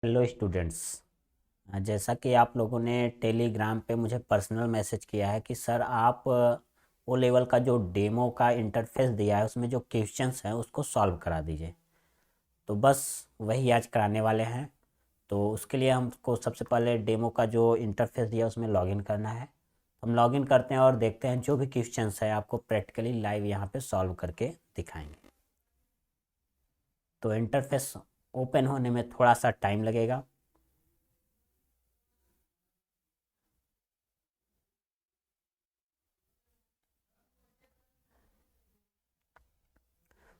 Hello students. जैसा कि आप लोगों ने टेलीग्राम पे मुझे पर्सनल मैसेज किया है कि सर आप ओ लेवल का जो डेमो का इंटरफेस दिया है उसमें जो क्वेश्चंस हैं उसको सॉल्व करा दीजिए। तो बस वही आज कराने वाले हैं। तो उसके लिए हमको सबसे पहले डेमो का जो इंटरफेस दिया है उसमें लॉगिन करना है। हम लॉगिन करते हैं और देखते हैं जो भी क्वेश्चंस है आपको प्रैक्टिकली लाइव यहाँ पे सॉल्व करके दिखाएंगे। तो इंटरफेस ओपन होने में थोड़ा सा टाइम लगेगा।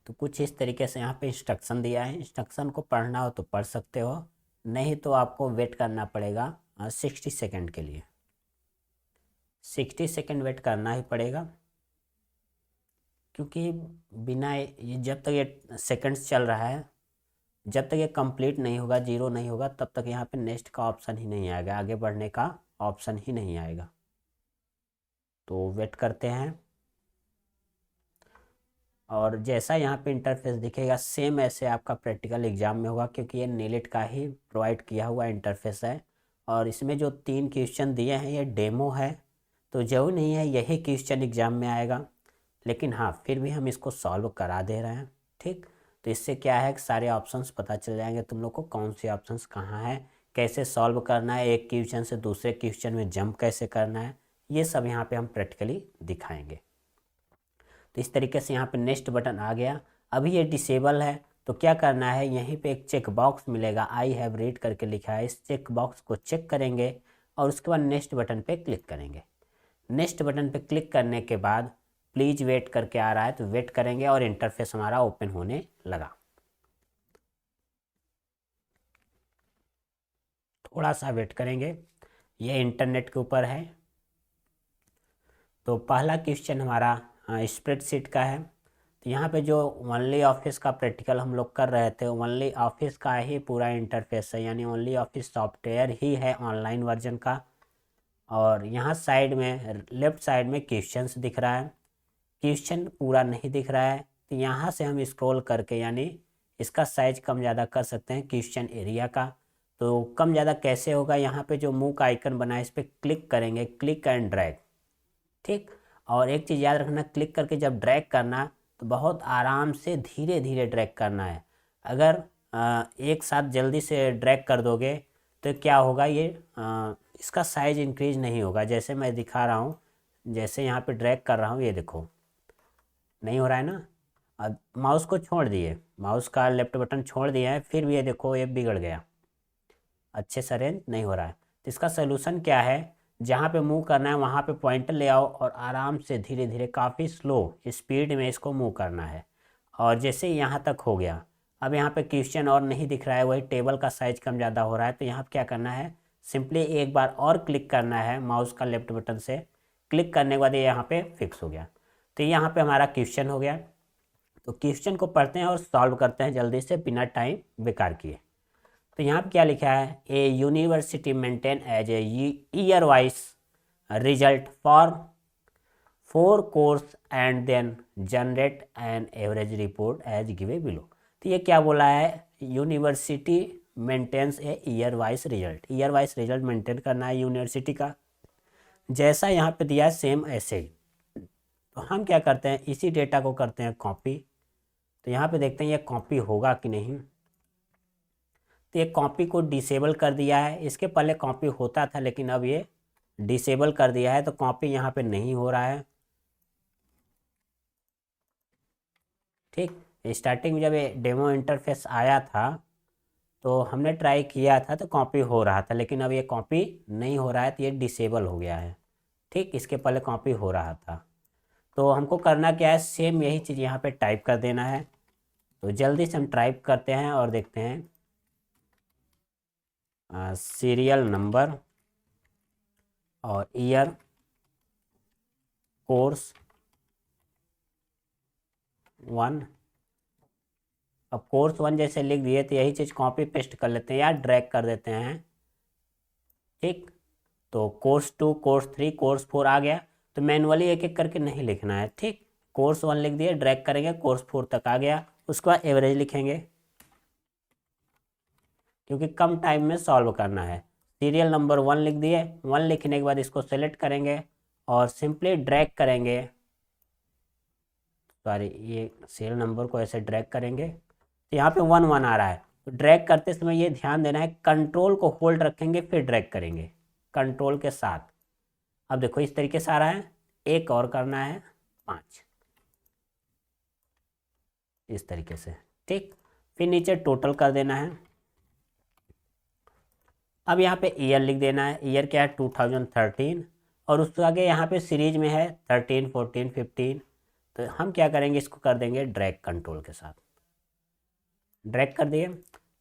तो कुछ इस तरीके से यहाँ पे इंस्ट्रक्शन दिया है। इंस्ट्रक्शन को पढ़ना हो तो पढ़ सकते हो, नहीं तो आपको वेट करना पड़ेगा 60 सेकेंड के लिए। 60 सेकेंड वेट करना ही पड़ेगा, क्योंकि बिना ये जब तक ये सेकंड्स चल रहा है, जब तक ये कंप्लीट नहीं होगा, जीरो नहीं होगा, तब तक यहाँ पे नेक्स्ट का ऑप्शन ही नहीं आएगा, आगे बढ़ने का ऑप्शन ही नहीं आएगा। तो वेट करते हैं। और जैसा यहाँ पे इंटरफेस दिखेगा सेम ऐसे आपका प्रैक्टिकल एग्जाम में होगा, क्योंकि ये नीलेट का ही प्रोवाइड किया हुआ इंटरफेस है। और इसमें जो 3 क्वेश्चन दिए हैं ये डेमो है, तो जरूर नहीं है यही क्वेश्चन एग्जाम में आएगा, लेकिन हाँ फिर भी हम इसको सॉल्व करा दे रहे हैं। ठीक, तो इससे क्या है कि सारे ऑप्शंस पता चल जाएंगे तुम लोग को, कौन से ऑप्शंस कहाँ है, कैसे सॉल्व करना है, एक क्वेश्चन से दूसरे क्वेश्चन में जंप कैसे करना है, ये सब यहाँ पे हम प्रैक्टिकली दिखाएंगे। तो इस तरीके से यहाँ पे नेक्स्ट बटन आ गया। अभी ये डिसेबल है, तो क्या करना है, यहीं पे एक चेक बॉक्स मिलेगा, आई हैव रीड करके लिखा है, इस चेक बॉक्स को चेक करेंगे और उसके बाद नेक्स्ट बटन पे क्लिक करेंगे। नेक्स्ट बटन पे क्लिक करने के बाद प्लीज वेट करके आ रहा है, तो वेट करेंगे और इंटरफेस हमारा ओपन होने लगा। थोड़ा सा वेट करेंगे, ये इंटरनेट के ऊपर है। तो पहला क्वेश्चन हमारा स्प्रेडशीट का है। तो यहाँ पे जो ओनली ऑफिस का प्रैक्टिकल हम लोग कर रहे थे, ओनली ऑफिस का ही पूरा इंटरफेस है, यानी ओनली ऑफिस सॉफ्टवेयर ही है ऑनलाइन वर्जन का। और यहाँ साइड में लेफ्ट साइड में क्वेश्चंस दिख रहा है, क्वेश्चन पूरा नहीं दिख रहा है। तो यहाँ से हम स्क्रॉल करके यानी इसका साइज कम ज़्यादा कर सकते हैं क्वेश्चन एरिया का। तो कम ज़्यादा कैसे होगा, यहाँ पे जो मुंह का आइकन बना है इस पर क्लिक करेंगे, क्लिक एंड ड्रैग। ठीक, और एक चीज़ याद रखना, क्लिक करके जब ड्रैग करना तो बहुत आराम से धीरे धीरे ड्रैग करना है। अगर एक साथ जल्दी से ड्रैग कर दोगे तो क्या होगा, ये इसका साइज इंक्रीज नहीं होगा। जैसे मैं दिखा रहा हूँ, जैसे यहाँ पे ड्रैग कर रहा हूँ, ये देखो नहीं हो रहा है ना। अब माउस को छोड़ दिए, माउस का लेफ्ट बटन छोड़ दिया है, फिर भी ये देखो ये बिगड़ गया, अच्छे से अरेंज नहीं हो रहा है। तो इसका सोल्यूशन क्या है, जहाँ पे मूव करना है वहाँ पे पॉइंटर ले आओ और आराम से धीरे धीरे काफ़ी स्लो स्पीड में इसको मूव करना है। और जैसे यहाँ तक हो गया, अब यहाँ पे क्वेश्चन और नहीं दिख रहा है, वही टेबल का साइज कम ज़्यादा हो रहा है, तो यहाँ पे क्या करना है, सिंपली एक बार और क्लिक करना है माउस का लेफ्ट बटन से। क्लिक करने के बाद ये यहाँ पे फिक्स हो गया। तो यहाँ पे हमारा क्वेश्चन हो गया। तो क्वेश्चन को पढ़ते हैं और सॉल्व करते हैं जल्दी से बिना टाइम बेकार किए। तो यहाँ पे क्या लिखा है, a university maintain as a year wise result for 4 course and then generate an average report as give below. तो ये क्या बोला है, university maintains a year wise result, year wise result maintain करना है यूनिवर्सिटी का, जैसा यहाँ पे दिया है सेम ऐसे ही। तो हम क्या करते हैं, इसी डेटा को करते हैं कॉपी। तो यहाँ पे देखते हैं ये कॉपी होगा कि नहीं। तो ये कॉपी को डिसेबल कर दिया है, इसके पहले कॉपी होता था लेकिन अब ये डिसेबल कर दिया है, तो कॉपी यहाँ पे नहीं हो रहा है। ठीक, स्टार्टिंग में जब ये डेमो इंटरफेस आया था तो हमने ट्राई किया था तो कॉपी हो रहा था, लेकिन अब ये कॉपी नहीं हो रहा है, तो ये डिसेबल हो गया है। ठीक, इसके पहले कॉपी हो रहा था। तो हमको करना क्या है, सेम यही चीज़ यहाँ पे टाइप कर देना है। तो जल्दी से हम टाइप करते हैं और देखते हैं, सीरियल नंबर और ईयर कोर्स 1। अब कोर्स 1 जैसे लिख दिए तो यही चीज़ कॉपी पेस्ट कर लेते हैं या ड्रैग कर देते हैं। ठीक, तो कोर्स 2, कोर्स 3, कोर्स 4 आ गया। तो मैनुअली एक एक करके नहीं लिखना है। ठीक, कोर्स 1 लिख दिए, ड्रैग करेंगे, कोर्स 4 तक आ गया, उसके बाद एवरेज लिखेंगे, क्योंकि कम टाइम में सॉल्व करना है। सीरियल नंबर 1 लिख दिए। 1 लिखने के बाद इसको सेलेक्ट करेंगे और सिंपली ड्रैग करेंगे, सॉरी ये सीरियल नंबर को ऐसे ड्रैग करेंगे तो यहाँ पे 1 1 आ रहा है। तो ड्रैग करते समय ये ध्यान देना है, कंट्रोल को होल्ड रखेंगे फिर ड्रैग करेंगे कंट्रोल के साथ। अब देखो इस तरीके से आ रहा है, एक और करना है 5, इस तरीके से, ठीक। फिर नीचे टोटल कर देना है। अब यहाँ पे ईयर लिख देना है, ईयर क्या है 2013, और उसके आगे यहाँ पे सीरीज में है 13 14 15। तो हम क्या करेंगे, इसको कर देंगे ड्रैग कंट्रोल के साथ, ड्रैग कर दिए।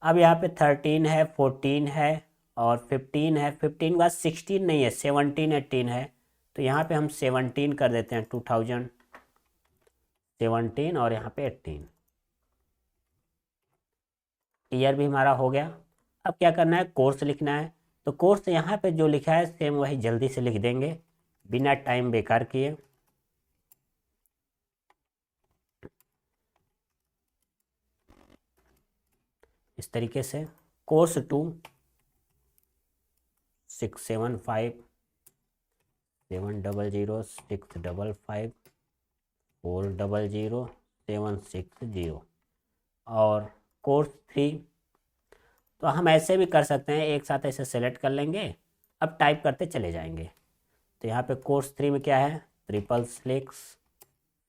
अब यहाँ पे 13 है, 14 है और 15 है। 15 के बाद 16 नहीं है, 17 18 है। तो यहाँ पे हम 17 कर देते हैं, 2017 और यहाँ पे 18। ईयर भी हमारा हो गया। अब क्या करना है, कोर्स लिखना है। तो कोर्स यहाँ पे जो लिखा है सेम वही जल्दी से लिख देंगे बिना टाइम बेकार किए। इस तरीके से कोर्स 2 675 700 655 400 760 और कोर्स 3। तो हम ऐसे भी कर सकते हैं, एक साथ ऐसे सेलेक्ट कर लेंगे, अब टाइप करते चले जाएंगे। तो यहाँ पे कोर्स 3 में क्या है, 666,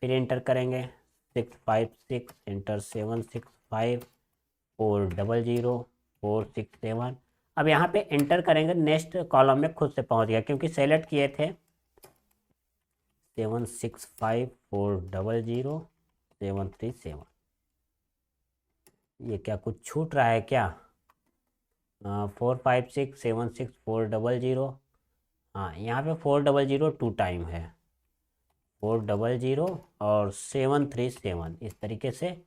फिर इंटर करेंगे 656, इंटर 765 400 467। अब यहाँ पे इंटर करेंगे, नेक्स्ट कॉलम में खुद से पहुँच गया क्योंकि सेलेक्ट किए थे 765 400 737। ये क्या कुछ छूट रहा है क्या, 456 76 400। हाँ यहाँ पे 400 2 टाइम है, 400 और 737, इस तरीके से।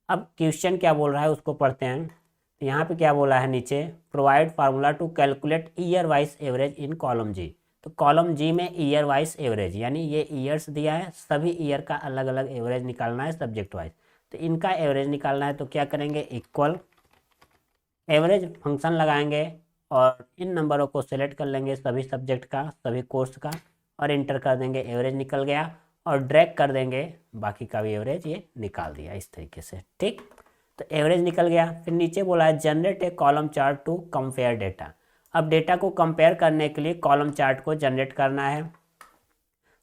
अब क्वेश्चन क्या बोल रहा है उसको पढ़ते हैं। तो यहाँ पे क्या बोला है नीचे, provide formula to calculate year wise average in column G. तो कॉलम जी में ईयर वाइज एवरेज, यानी ये ईयर्स दिया है, सभी ईयर का अलग अलग एवरेज निकालना है सब्जेक्ट वाइज। तो इनका एवरेज निकालना है, तो क्या करेंगे, इक्वल एवरेज फंक्शन लगाएंगे और इन नंबरों को सेलेक्ट कर लेंगे सभी सब्जेक्ट का, सभी कोर्स का, और इंटर कर देंगे, एवरेज निकल गया। और ड्रैग कर देंगे, बाकी का भी एवरेज ये निकाल दिया इस तरीके से, ठीक। तो एवरेज निकल गया। फिर नीचे बोला है generate a column chart to compare data. अब डेटा को कंपेयर करने के लिए कॉलम चार्ट को जनरेट करना है।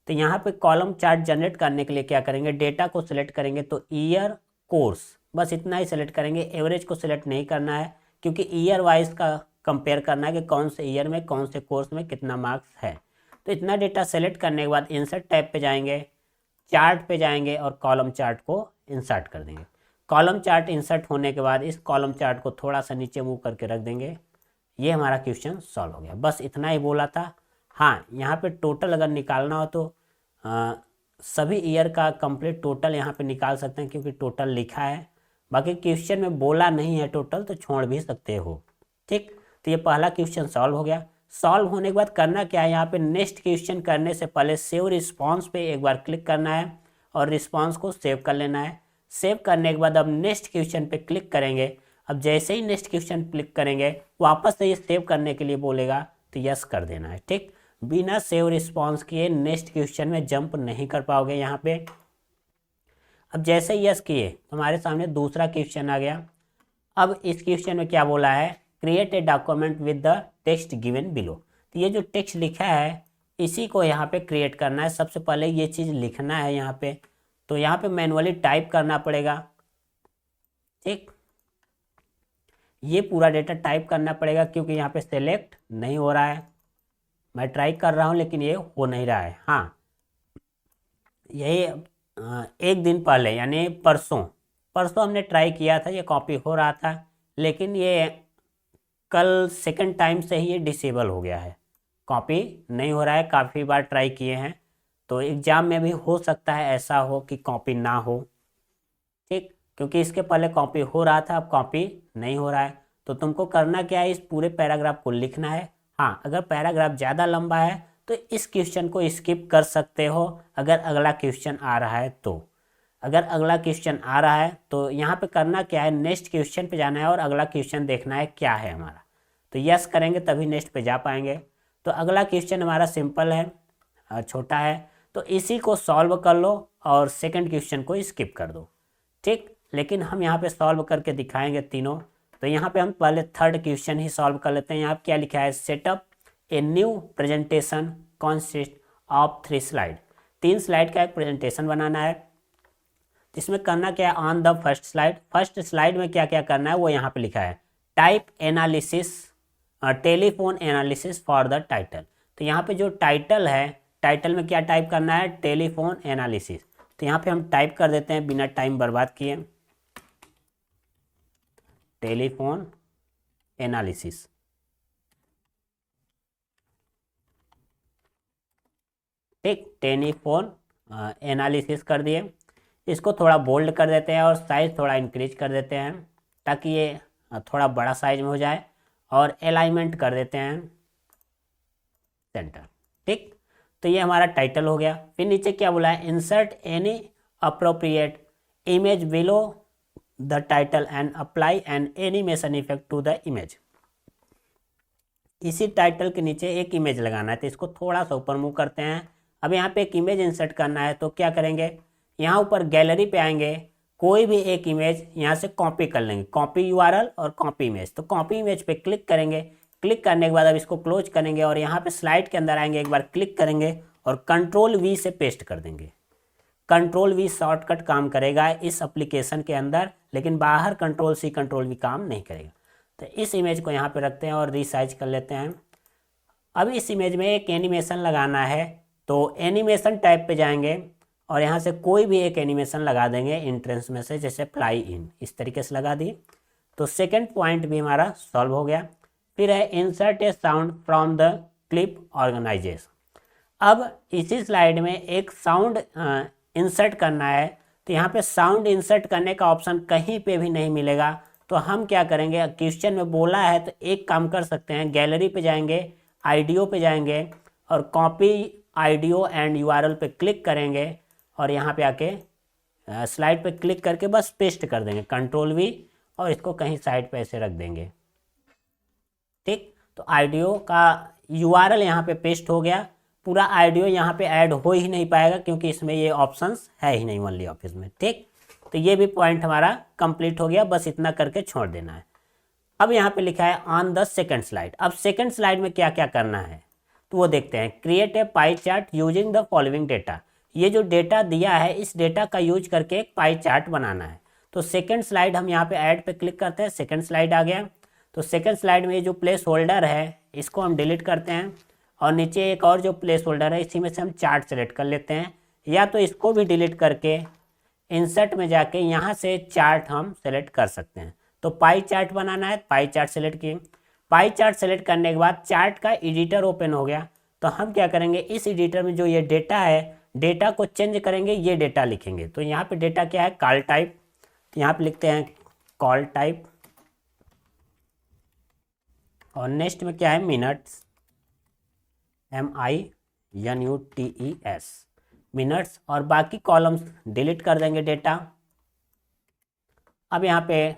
तो यहाँ पे कॉलम चार्ट जनरेट करने के लिए क्या करेंगे, डेटा को सिलेक्ट करेंगे तो ईयर कोर्स, बस इतना ही सिलेक्ट करेंगे, एवरेज को सिलेक्ट नहीं करना है क्योंकि ईयर वाइज का कंपेयर करना है कि कौन से ईयर में कौन से कोर्स में कितना मार्क्स है। तो इतना डेटा सेलेक्ट करने के बाद इंसर्ट टैब पे जाएंगे, चार्ट पे जाएंगे और कॉलम चार्ट को इंसर्ट कर देंगे। कॉलम चार्ट इंसर्ट होने के बाद इस कॉलम चार्ट को थोड़ा सा नीचे मूव करके रख देंगे। ये हमारा क्वेश्चन सॉल्व हो गया, बस इतना ही बोला था। हाँ यहाँ पे टोटल अगर निकालना हो तो सभी ईयर का कंप्लीट टोटल यहाँ पे निकाल सकते हैं क्योंकि टोटल लिखा है। बाकी क्वेश्चन में बोला नहीं है टोटल तो छोड़ भी सकते हो, ठीक। तो ये पहला क्वेश्चन सॉल्व हो गया। सॉल्व होने के बाद करना क्या है, यहाँ पे नेक्स्ट क्वेश्चन करने से पहले सेव रिस्पॉन्स पे एक बार क्लिक करना है और रिस्पॉन्स को सेव कर लेना है। सेव करने के बाद अब नेक्स्ट क्वेश्चन पे क्लिक करेंगे। अब जैसे ही नेक्स्ट क्वेश्चन क्लिक करेंगे वापस से ये सेव करने के लिए बोलेगा तो यस कर देना है, ठीक। बिना सेव रिस्पॉन्स किए नेक्स्ट क्वेश्चन में जंप नहीं कर पाओगे यहाँ पे। अब जैसे ही यस किए तो हमारे सामने दूसरा क्वेश्चन आ गया। अब इस क्वेश्चन में क्या बोला है, create a document with the text given below. तो ये जो टेक्स्ट लिखा है इसी को यहाँ पे क्रिएट करना है। सबसे पहले ये चीज़ लिखना है यहाँ पे, तो यहाँ पे मैनुअली टाइप करना पड़ेगा, ठीक। ये पूरा डेटा टाइप करना पड़ेगा क्योंकि यहाँ पे सेलेक्ट नहीं हो रहा है। मैं ट्राई कर रहा हूँ लेकिन ये हो नहीं रहा है। हाँ यही एक दिन पहले यानी परसों हमने ट्राई किया था, ये कॉपी हो रहा था, लेकिन ये कल सेकंड टाइम से ही ये डिसेबल हो गया है, कॉपी नहीं हो रहा है। काफ़ी बार ट्राई किए हैं, तो एग्ज़ाम में भी हो सकता है ऐसा हो कि कॉपी ना हो, ठीक। क्योंकि इसके पहले कॉपी हो रहा था, अब कॉपी नहीं हो रहा है। तो तुमको करना क्या है, इस पूरे पैराग्राफ को लिखना है। हाँ अगर पैराग्राफ ज़्यादा लंबा है तो इस क्वेश्चन को स्किप कर सकते हो अगर अगला क्वेश्चन आ रहा है तो, अगर अगला क्वेश्चन आ रहा है तो यहाँ पे करना क्या है, नेक्स्ट क्वेश्चन पे जाना है और अगला क्वेश्चन देखना है क्या है हमारा। तो यस करेंगे तभी नेक्स्ट पे जा पाएंगे। तो अगला क्वेश्चन हमारा सिंपल है, छोटा है, तो इसी को सॉल्व कर लो और सेकंड क्वेश्चन को स्किप कर दो, ठीक। लेकिन हम यहाँ पे सॉल्व करके दिखाएंगे तीनों। तो यहाँ पे हम पहले थर्ड क्वेश्चन ही सॉल्व कर लेते हैं। यहाँ पे क्या लिखा है, setup a new presentation consist of 3 slide. 3 slide का एक प्रेजेंटेशन बनाना है। इसमें करना क्या है, on the first slide, first slide में क्या क्या करना है वो यहाँ पे लिखा है, type analysis, telephone analysis for the title. तो यहाँ पे जो टाइटल है, टाइटल में क्या टाइप करना है, टेलीफोन एनालिसिस। तो यहाँ पे हम टाइप कर देते हैं बिना टाइम बर्बाद किए, टेलीफोन एनालिसिस। ठीक, टेलीफोन एनालिसिस कर दिए। इसको थोड़ा बोल्ड कर देते हैं और साइज थोड़ा इंक्रीज कर देते हैं ताकि ये थोड़ा बड़ा साइज में हो जाए, और अलाइनमेंट कर देते हैं सेंटर। ठीक, तो ये हमारा टाइटल हो गया। फिर नीचे क्या बोला है, insert any appropriate image below the title and apply an animation effect to the image. इसी टाइटल के नीचे एक इमेज लगाना है, तो इसको थोड़ा सा ऊपर मूव करते हैं। अब यहाँ पे एक इमेज इंसर्ट करना है, तो क्या करेंगे, यहाँ ऊपर गैलरी पे आएंगे, कोई भी एक इमेज यहाँ से कॉपी कर लेंगे, कॉपी यूआरएल और कॉपी इमेज। तो कॉपी इमेज पे क्लिक करेंगे, क्लिक करने के बाद अब इसको क्लोज करेंगे और यहाँ पे स्लाइड के अंदर आएंगे, एक बार क्लिक करेंगे और कंट्रोल वी से पेस्ट कर देंगे। कंट्रोल वी शॉर्टकट काम करेगा इस एप्लीकेशन के अंदर, लेकिन बाहर कंट्रोल सी कंट्रोल वी काम नहीं करेगा। तो इस इमेज को यहाँ पे रखते हैं और रीसाइज कर लेते हैं। अब इस इमेज में एक एनिमेशन लगाना है, तो एनिमेशन टाइप पे जाएंगे और यहाँ से कोई भी एक एनिमेशन लगा देंगे एंट्रेंस में से, जैसे फ्लाई इन, इस तरीके से लगा दी। तो सेकंड पॉइंट भी हमारा सॉल्व हो गया। फिर है insert a sound from the clip organisation. अब इसी स्लाइड में एक साउंड इंसर्ट करना है, तो यहाँ पे साउंड इंसर्ट करने का ऑप्शन कहीं पे भी नहीं मिलेगा। तो हम क्या करेंगे, क्वेश्चन में बोला है तो एक काम कर सकते हैं, गैलरी पे जाएंगे, आइडियो पे जाएंगे और कॉपी आइडियो एंड यूआरएल पे क्लिक करेंगे और यहाँ पे आके स्लाइड पे क्लिक करके बस पेस्ट कर देंगे, कंट्रोल वी, और इसको कहीं साइड पे ऐसे रख देंगे। ठीक, तो आइडियो का यूआरएल यहाँ पे पेस्ट हो गया। पूरा आइडियो यहाँ पे ऐड हो ही नहीं पाएगा क्योंकि इसमें ये ऑप्शंस है ही नहीं ओनली ऑफिस में। ठीक, तो ये भी पॉइंट हमारा कंप्लीट हो गया, बस इतना करके छोड़ देना है। अब यहाँ पे लिखा है ऑन द सेकंड स्लाइड। अब सेकंड स्लाइड में क्या क्या करना है तो वो देखते हैं। Create a pie chart using the following data. ये जो डेटा दिया है इस डेटा का यूज करके एक पाई चार्ट बनाना है। तो सेकंड स्लाइड हम यहाँ पे ऐड पे क्लिक करते हैं, सेकंड स्लाइड आ गया। तो सेकंड स्लाइड में ये जो प्लेस होल्डर है इसको हम डिलीट करते हैं और नीचे एक और जो प्लेस होल्डर है इसी में से हम चार्ट सेलेक्ट कर लेते हैं, या तो इसको भी डिलीट करके इंसर्ट में जाके यहाँ से चार्ट हम सेलेक्ट कर सकते हैं। तो पाई चार्ट बनाना है, पाई चार्ट सेलेक्ट किए। पाई चार्ट सेलेक्ट करने के बाद चार्ट का एडिटर ओपन हो गया। तो हम क्या करेंगे, इस एडिटर में जो ये डेटा है, डेटा को चेंज करेंगे, ये डेटा लिखेंगे। तो यहाँ पे डेटा क्या है, कॉल टाइप। तो यहाँ पे लिखते हैं कॉल टाइप और नेक्स्ट में क्या है, मिनट्स, MINUTES, मिनट्स, और बाकी कॉलम्स डिलीट कर देंगे डेटा। अब यहाँ पे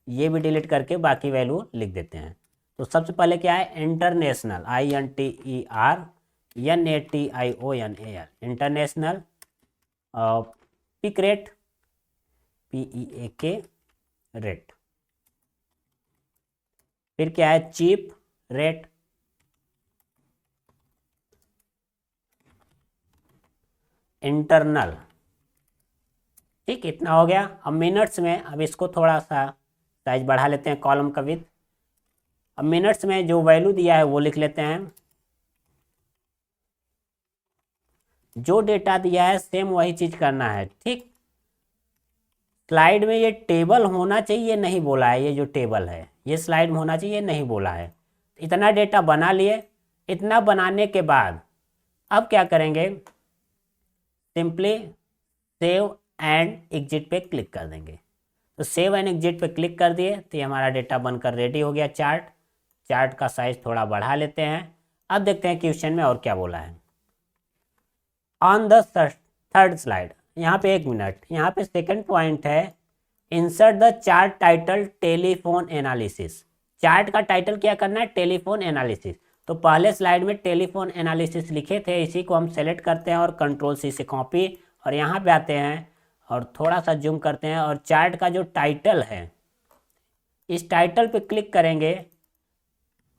ये भी डिलीट करके बाकी वैल्यू लिख देते हैं। तो सबसे पहले क्या है, international, INTERNATIONAL, international, peak rate, PEAK rate. फिर क्या है, चीप रेट, इंटरनल। ठीक, इतना हो गया। अब मिनट्स में, अब इसको थोड़ा सा साइज बढ़ा लेते हैं कॉलम का विड्थ। अब मिनट्स में जो वैल्यू दिया है वो लिख लेते हैं, जो डेटा दिया है सेम वही चीज करना है। ठीक, स्लाइड में ये टेबल होना चाहिए नहीं बोला है, ये जो टेबल है ये स्लाइड में होना चाहिए नहीं बोला है। इतना डेटा बना लिए। इतना बनाने के बाद अब क्या करेंगे, सिंपली सेव एंड एग्जिट पे क्लिक कर देंगे। तो सेव एंड एग्जिट पे क्लिक कर दिए तो ये हमारा डेटा बनकर रेडी हो गया। चार्ट का साइज थोड़ा बढ़ा लेते हैं। अब देखते हैं क्वेश्चन में और क्या बोला है। ऑन द थर्ड स्लाइड, यहाँ पे 1 मिनट, यहाँ पे सेकंड पॉइंट है insert the chart title telephone analysis. Chart का टाइटल क्या करना है? Telephone analysis. तो पहले स्लाइड में टेलीफोन एनालिसिस लिखे थे, इसी को हम सेलेक्ट करते हैं और कंट्रोल सी से कॉपी, और यहाँ पे आते हैं और थोड़ा सा जूम करते हैं और चार्ट का जो टाइटल है इस टाइटल पे क्लिक करेंगे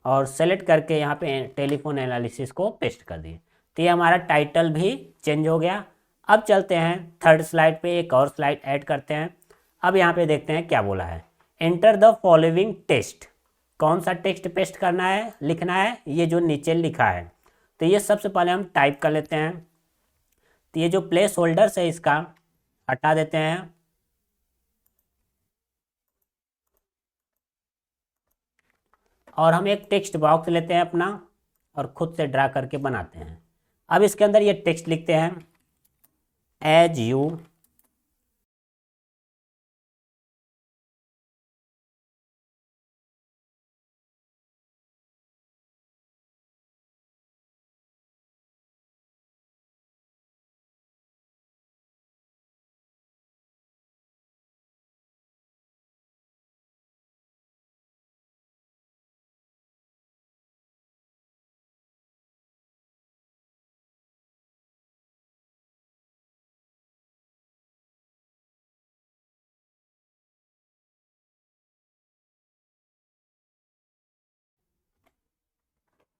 और सेलेक्ट करके यहाँ पे टेलीफोन एनालिसिस को पेस्ट कर दिए। तो ये हमारा टाइटल भी चेंज हो गया। अब चलते हैं थर्ड स्लाइड पे, एक और स्लाइड ऐड करते हैं। अब यहाँ पे देखते हैं क्या बोला है। Enter the following text. कौन सा टेक्स्ट पेस्ट करना है, लिखना है? ये जो नीचे लिखा है। तो ये सबसे पहले हम टाइप कर लेते हैं। तो ये जो प्लेस होल्डर्स है इसका हटा देते हैं और हम एक टेक्स्ट बॉक्स लेते हैं अपना और खुद से ड्रा करके बनाते हैं। अब इसके अंदर ये टेक्स्ट लिखते हैं एज यू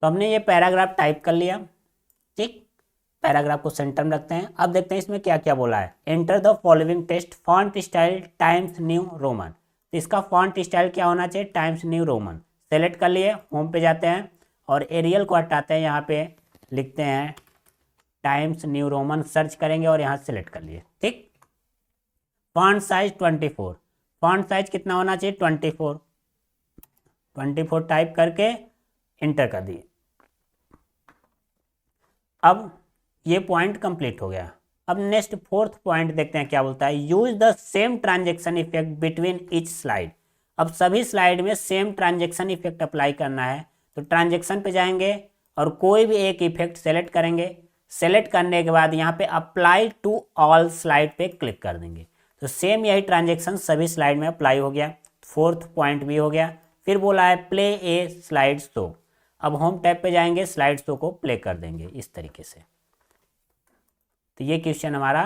तो हमने ये पैराग्राफ टाइप कर लिया। ठीक, पैराग्राफ को सेंटर में रखते हैं। अब देखते हैं इसमें क्या क्या बोला है। Enter the following text, font style times new Roman. तो इसका फॉन्ट स्टाइल क्या होना चाहिए? Times new Roman. सेलेक्ट कर लिए, होम पे जाते हैं और एरियल को हटाते हैं, यहाँ पे लिखते हैं टाइम्स न्यू रोमन, सर्च करेंगे और यहाँ सेलेक्ट कर लिए। ठीक, फॉन्ट साइज 24। फॉन्ट साइज कितना होना चाहिए? 24। 24 टाइप करके इंटर कर दिए। अब ये पॉइंट कंप्लीट हो गया। अब नेक्स्ट फोर्थ पॉइंट देखते हैं क्या बोलता है। Use the same transaction effect between each slide. अब सभी स्लाइड में सेम ट्रांजेक्शन इफेक्ट अप्लाई करना है। तो ट्रांजेक्शन पे जाएंगे और कोई भी एक इफेक्ट सेलेक्ट करेंगे। सेलेक्ट करने के बाद यहाँ पे अप्लाई टू ऑल स्लाइड पे क्लिक कर देंगे। तो सेम यही ट्रांजेक्शन सभी स्लाइड में अप्लाई हो गया। फोर्थ पॉइंट भी हो गया। फिर बोला है प्ले ए स्लाइड शो। अब होम टैब पे जाएंगे, स्लाइड शो को प्ले कर देंगे इस तरीके से। तो ये क्वेश्चन हमारा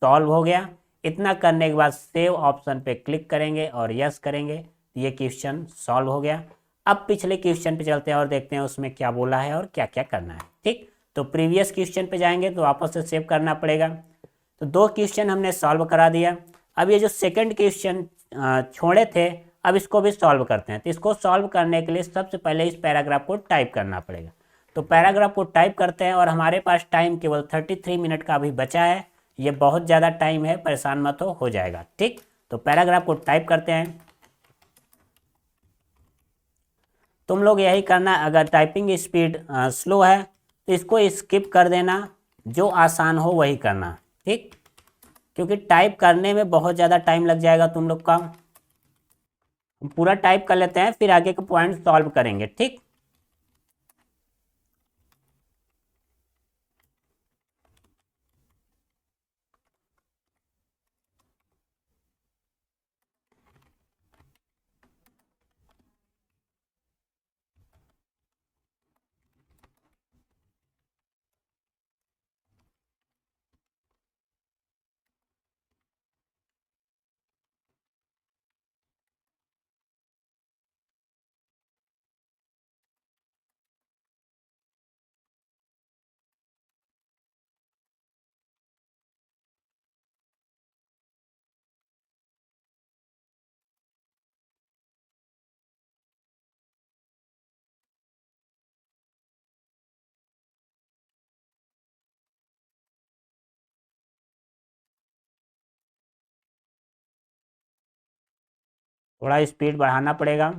सॉल्व हो गया। इतना करने के बाद सेव ऑप्शन पे क्लिक करेंगे और यस करेंगे, तो ये क्वेश्चन सॉल्व हो गया। अब पिछले क्वेश्चन पे चलते हैं और देखते हैं उसमें क्या बोला है और क्या क्या करना है। ठीक, तो प्रीवियस क्वेश्चन पे जाएंगे तो वापस से सेव करना पड़ेगा। तो 2 क्वेश्चन हमने सॉल्व करा दिया। अब ये जो सेकंड क्वेश्चन छोड़े थे, अब इसको भी सॉल्व करते हैं। तो इसको सॉल्व करने के लिए सबसे पहले इस पैराग्राफ को टाइप करना पड़ेगा। तो पैराग्राफ को टाइप करते हैं और हमारे पास टाइम केवल 33 मिनट का अभी बचा है। ये बहुत ज़्यादा टाइम है, परेशान मत हो जाएगा। ठीक, तो पैराग्राफ को टाइप करते हैं। तुम लोग यही करना, अगर टाइपिंग स्पीड स्लो है तो इसको स्किप कर देना, जो आसान हो वही करना। ठीक, क्योंकि टाइप करने में बहुत ज़्यादा टाइम लग जाएगा तुम लोग का। हम पूरा टाइप कर लेते हैं, फिर आगे के पॉइंट सॉल्व करेंगे। ठीक, थोड़ा स्पीड बढ़ाना पड़ेगा।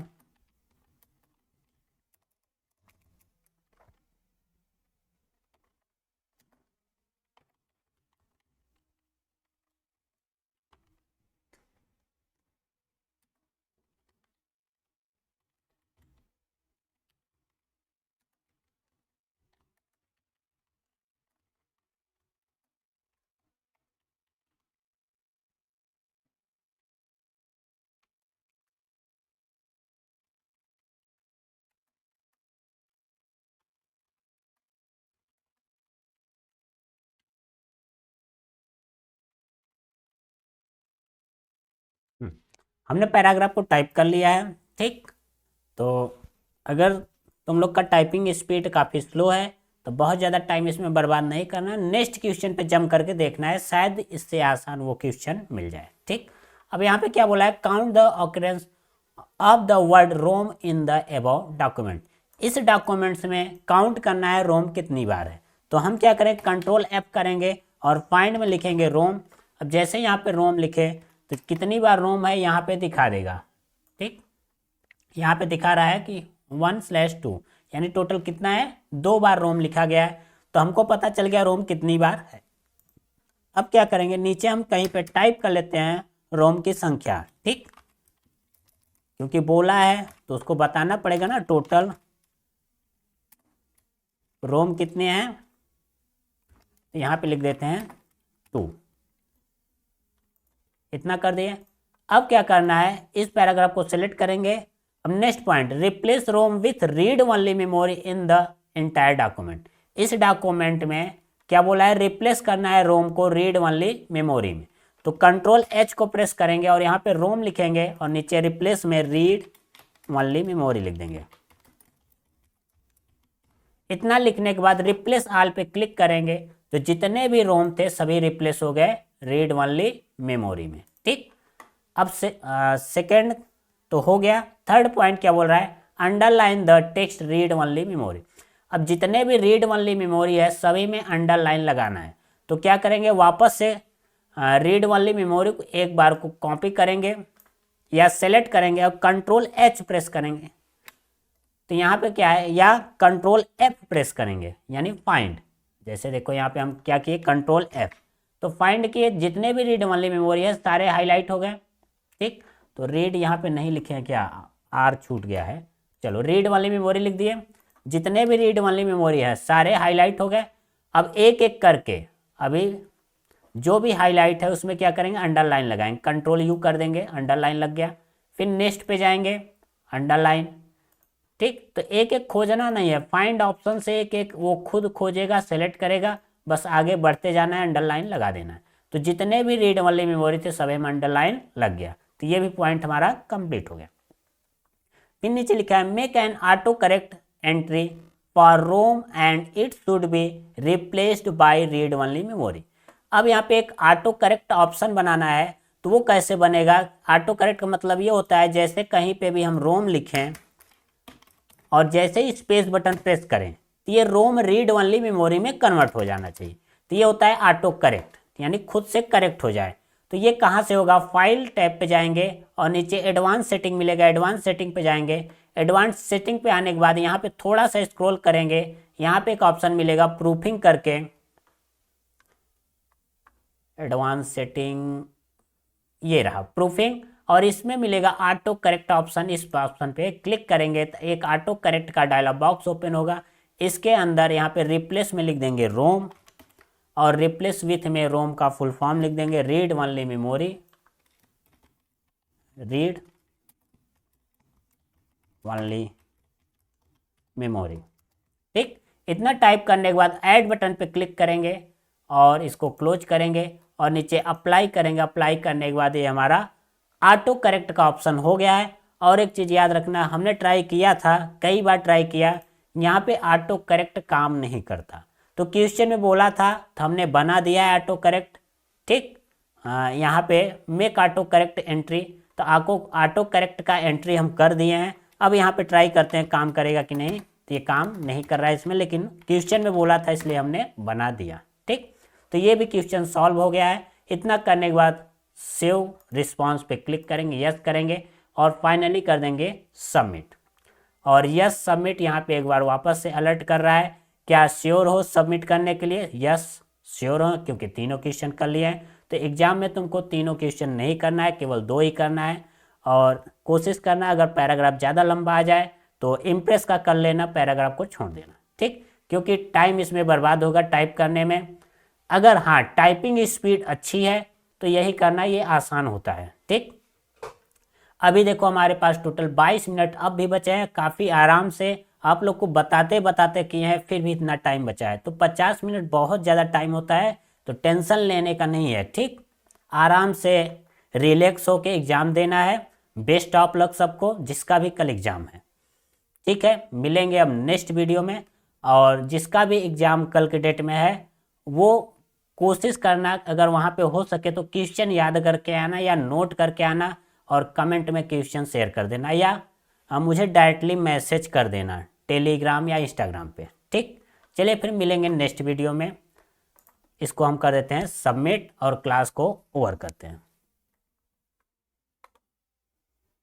हमने पैराग्राफ को टाइप कर लिया है। ठीक, तो अगर तुम लोग का टाइपिंग स्पीड काफ़ी स्लो है तो बहुत ज़्यादा टाइम इसमें बर्बाद नहीं करना, नेक्स्ट क्वेश्चन पे जंप करके देखना है, शायद इससे आसान वो क्वेश्चन मिल जाए। ठीक, अब यहाँ पे क्या बोला है, count the occurrence of the word ROM in the above document. इस डॉक्यूमेंट्स में काउंट करना है रोम कितनी बार है। तो हम क्या करें, कंट्रोल F करेंगे और फाइंड में लिखेंगे रोम। अब जैसे यहाँ पे रोम लिखे तो कितनी बार रोम है यहाँ पे दिखा देगा। ठीक, यहाँ पे दिखा रहा है कि 1/2, यानी टोटल कितना है, 2 बार रोम लिखा गया है। तो हमको पता चल गया रोम कितनी बार है। अब क्या करेंगे, नीचे हम कहीं पे टाइप कर लेते हैं रोम की संख्या। ठीक, क्योंकि बोला है तो उसको बताना पड़ेगा ना टोटल रोम कितने हैं। तो यहाँ पे लिख देते हैं 2, इतना कर दिए। अब क्या करना है, इस पैराग्राफ को सिलेक्ट करेंगे। अब next point, replace ROM with read only memory in the entire document. इस डॉक्यूमेंट में क्या बोला है, रिप्लेस करना है रोम को रीड ओनली मेमोरी में। तो कंट्रोल H को प्रेस करेंगे और यहाँ पे रोम लिखेंगे और नीचे रिप्लेस में रीड ओनली मेमोरी लिख देंगे। इतना लिखने के बाद रिप्लेस ऑल पे क्लिक करेंगे तो जितने भी रोम थे सभी रिप्लेस हो गए रीड ओनली मेमोरी में। ठीक, अब सेकेंड तो हो गया। थर्ड पॉइंट क्या बोल रहा है, underline the text read only memory. अब जितने भी रीड ओनली मेमोरी है सभी में अंडरलाइन लगाना है। तो क्या करेंगे, वापस से रीड ओनली मेमोरी को एक बार को कॉपी करेंगे या सेलेक्ट करेंगे और कंट्रोल H प्रेस करेंगे। तो यहाँ पे क्या है, या कंट्रोल F प्रेस करेंगे यानी फाइंड। जैसे देखो यहाँ पे हम क्या किए, कंट्रोल F, तो फाइंड किए, जितने भी रीड ओनली मेमोरी है सारे हाईलाइट हो गए। ठीक, तो रीड यहाँ पे नहीं लिखे हैं, क्या R छूट गया है, चलो रीड ओनली मेमोरी लिख दिए। जितने भी रीड ओनली मेमोरी है सारे हाईलाइट हो गए। अब एक एक करके अभी जो भी हाईलाइट है उसमें क्या करेंगे, अंडरलाइन लगाएंगे। कंट्रोल U कर देंगे, अंडरलाइन लग गया। फिर नेक्स्ट पे जाएंगे, अंडरलाइन। ठीक, तो एक एक खोजना नहीं है, फाइंड ऑप्शन से एक एक वो खुद खोजेगा, सेलेक्ट करेगा, बस आगे बढ़ते जाना है, अंडरलाइन लगा देना है। तो जितने भी रीड वाली मेमोरी थे सभी में अंडरलाइन लग गया। तो ये भी पॉइंट हमारा कंप्लीट हो गया। फिर नीचे लिखा है make an auto correct entry for ROM and it should be replaced by read only memory. अब यहाँ पे एक ऑटो करेक्ट ऑप्शन बनाना है। तो वो कैसे बनेगा, ऑटो करेक्ट का मतलब ये होता है जैसे कहीं पे भी हम रोम लिखें और जैसे ही स्पेस बटन प्रेस करें तो ये रोम रीड ओनली मेमोरी में कन्वर्ट हो जाना चाहिए। तो ये होता है ऑटो करेक्ट, यानी खुद से करेक्ट हो जाए। तो ये कहाँ से होगा, फाइल टैब पे जाएंगे और नीचे एडवांस सेटिंग मिलेगा, एडवांस सेटिंग पे जाएंगे। एडवांस सेटिंग पे आने के बाद यहाँ पे थोड़ा सा स्क्रॉल करेंगे, यहाँ पे एक ऑप्शन मिलेगा प्रूफिंग करके, एडवांस सेटिंग, ये रहा प्रूफिंग, और इसमें मिलेगा ऑटो करेक्ट ऑप्शन। इस ऑप्शन पे क्लिक करेंगे तो एक ऑटो करेक्ट का डायलॉग बॉक्स ओपन होगा। इसके अंदर यहाँ पे रिप्लेस में लिख देंगे रोम और रिप्लेस विथ में रोम का फुल फॉर्म लिख देंगे read only memory, read only memory. ठीक, इतना टाइप करने के बाद ऐड बटन पे क्लिक करेंगे और इसको क्लोज करेंगे और नीचे अप्लाई करेंगे। अप्लाई करने के बाद ये हमारा ऑटो करेक्ट का ऑप्शन हो गया है। और एक चीज़ याद रखना, हमने ट्राई किया था, कई बार ट्राई किया, यहाँ पे ऑटो करेक्ट काम नहीं करता। तो क्वेश्चन में बोला था तो हमने बना दिया है ऑटो करेक्ट। ठीक, यहाँ पे मेक ऑटो करेक्ट एंट्री, तो आपको ऑटो करेक्ट का एंट्री हम कर दिए हैं। अब यहाँ पे ट्राई करते हैं काम करेगा कि नहीं। तो ये काम नहीं कर रहा है इसमें, लेकिन क्वेश्चन में बोला था इसलिए हमने बना दिया। ठीक, तो ये भी क्वेश्चन सॉल्व हो गया है। इतना करने के बाद सेव रिस्पॉन्स पे क्लिक करेंगे, यस करेंगे और फाइनली कर देंगे सबमिट। और यस सबमिट यहाँ पे एक बार वापस से अलर्ट कर रहा है, क्या श्योर हो सबमिट करने के लिए। यस श्योर हो, क्योंकि तीनों क्वेश्चन कर लिए हैं। तो एग्जाम में तुमको तीनों क्वेश्चन नहीं करना है, केवल 2 ही करना है। और कोशिश करना अगर पैराग्राफ ज़्यादा लंबा आ जाए तो इम्प्रेस का कर लेना, पैराग्राफ को छोड़ देना। ठीक, क्योंकि टाइम इसमें बर्बाद होगा टाइप करने में। अगर हाँ टाइपिंग स्पीड अच्छी है तो यही करना, ये आसान होता है। ठीक, अभी देखो हमारे पास टोटल 22 मिनट अब भी बचे हैं। काफ़ी आराम से आप लोग को बताते बताते किए हैं, फिर भी इतना टाइम बचा है। तो 50 मिनट बहुत ज़्यादा टाइम होता है, तो टेंशन लेने का नहीं है। ठीक, आराम से रिलैक्स होके एग्ज़ाम देना है। बेस्ट ऑफ लक सबको जिसका भी कल एग्ज़ाम है। ठीक है, मिलेंगे अब नेक्स्ट वीडियो में। और जिसका भी एग्ज़ाम कल के डेट में है वो कोशिश करना, अगर वहाँ पे हो सके तो क्वेश्चन याद करके आना या नोट करके आना, और कमेंट में क्वेश्चन शेयर कर देना, या मुझे डायरेक्टली मैसेज कर देना टेलीग्राम या इंस्टाग्राम पे। ठीक, चलिए फिर मिलेंगे नेक्स्ट वीडियो में। इसको हम कर देते हैं सबमिट और क्लास को ओवर करते हैं।